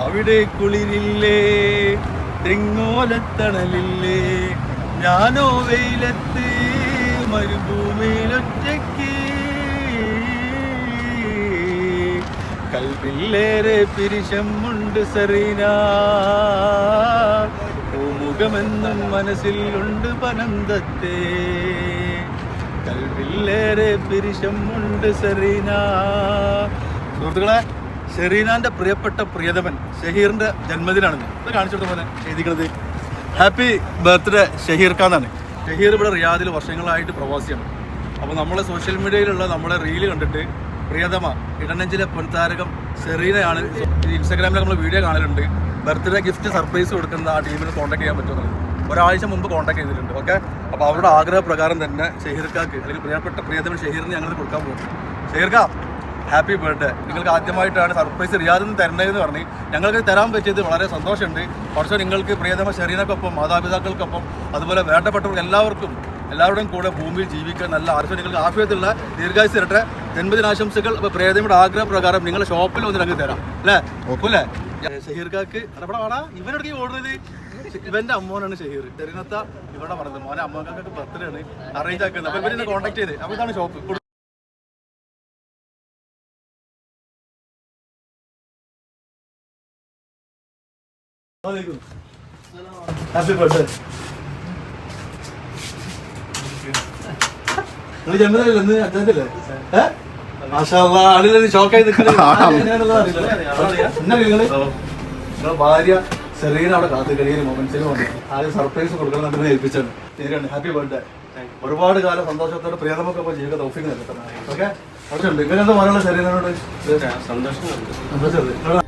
അവിടെ കുളിരില്ലേ, തെങ്ങോലത്തണലില്ലേ, ഞാനോ വെയിലത്ത് മരുഭൂമിയിലൊറ്റയ്ക്ക്. കൽവില്ലേറെ പിരിശമുണ്ട് സറീന, പൂമുഖമെന്നും മനസ്സിലുണ്ട് പനന്തത്തെ. കൽവില്ലേറെ പിരിശമുണ്ട് സറീന. സുഹൃത്തുക്കളെ, ഷെറീനാന്റെ പ്രിയപ്പെട്ട പ്രിയതമൻ ഷഹീറിന്റെ ജന്മദിനാണെന്ന് ഇത് കാണിച്ചിട്ട് പോലെ എഴുതിക്കുന്നത്. ഹാപ്പി ബർത്ത്ഡേ ഷഹീർ ഖാന്നാണ്. ഷഹീർ ഇവിടെ റിയാദിൽ വർഷങ്ങളായിട്ട് പ്രവാസിയാണ്. അപ്പോൾ നമ്മളെ സോഷ്യൽ മീഡിയയിലുള്ള നമ്മളെ റീല് കണ്ടിട്ട് പ്രിയതമ ഇടനെഞ്ചിലെ പൊൻതാരകം ഷെറീനയാണ്. ഇൻസ്റ്റാഗ്രാമിൽ നമ്മൾ വീഡിയോ കാണലുണ്ട്. ബർത്ത്ഡേ ഗിഫ്റ്റ് സർപ്രൈസ് കൊടുക്കുന്ന ആ ടീമിന് കോൺടാക്ട് ചെയ്യാൻ പറ്റുമെന്നുള്ളത് ഒരാഴ്ച മുമ്പ് കോൺടാക്ട് ചെയ്തിട്ടുണ്ട്. ഓക്കെ, അപ്പോൾ അവരുടെ ആഗ്രഹപ്രകാരം തന്നെ ഷഹീർ ഖാക്ക് അല്ലെങ്കിൽ പ്രിയപ്പെട്ട പ്രിയതമൻ ഷഹീറിന് ഞങ്ങൾ കൊടുക്കാൻ പോകും. Shaheer Khan, happy birthday. നിങ്ങൾക്ക് ആദ്യമായിട്ടാണ് സർപ്രൈസ് റിയാദിൽ നിന്ന് തരേണ്ടതെന്ന് പറഞ്ഞ് ഞങ്ങൾക്ക് തരാൻ പറ്റിയത് വളരെ സന്തോഷമുണ്ട്. കുറച്ച് നിങ്ങൾക്ക് പ്രിയതമ ഷെറീനക്കൊപ്പം, മാതാപിതാക്കൾക്കൊപ്പം, അതുപോലെ വേണ്ടപ്പെട്ടവർക്ക് എല്ലാവരുടെയും കൂടെ ഭൂമിയിൽ ജീവിക്കാൻ നല്ല ആവശ്യം നിങ്ങൾക്ക് ആഫിയത്തുള്ള ദീർഘായുസ് തരട്ടെ. ജന്മദിനാശംസകൾ. അപ്പോൾ പ്രിയതമയുടെ ആഗ്രഹപ്രകാരം നിങ്ങളുടെ ഷോപ്പിൽ ഒന്ന് ഞങ്ങൾക്ക് തരാം അല്ലേ? ഒപ്പല്ലേ? ഷഹീർ ഖാക്ക് ഇവിടെ വേടാ, ഇവനോട് ഓർഡർ ചെയ്ത് ഇവന്റെ അമ്മോനാണ് ഷഹീർ. ഷെറീനത്ത ഇവിടെ പറഞ്ഞത് മോനെ അമ്മക്കൊക്കെ ബർത്ത്ഡേ ആണ് അറേഞ്ച് ആക്കുന്നത്. അപ്പോൾ ഇവരെന്നെ കോൺടാക്ട് ചെയ്ത് അപ്പോൾ ഇതാണ് ഷോപ്പ്. Happy birthday. നിങ്ങൾ ജന്മദിനല്ലേ അച്ഛനല്ലേ? ഷോക്കായി നിങ്ങളുടെ ഭാര്യ ഷെറീന അവിടെ കാത്തു കഴിയുന്ന മൊമെന്റ്സിന് വന്നു ആദ്യം സർപ്രൈസ് കൊടുക്കണം എന്ന് ഏൽപ്പിച്ചാണ്. ശരിയാണ്. Happy birthday. ഒരുപാട് കാലം സന്തോഷത്തോടെ പ്രിയതമൊക്കെ ജീവിക്കാൻ തൗഫീഖ് നൽകട്ടെ. ഓക്കെ, കുറച്ചുണ്ട്. ഇവരെന്താ പറയാനുള്ള ഷെറീനോട്? സന്തോഷം.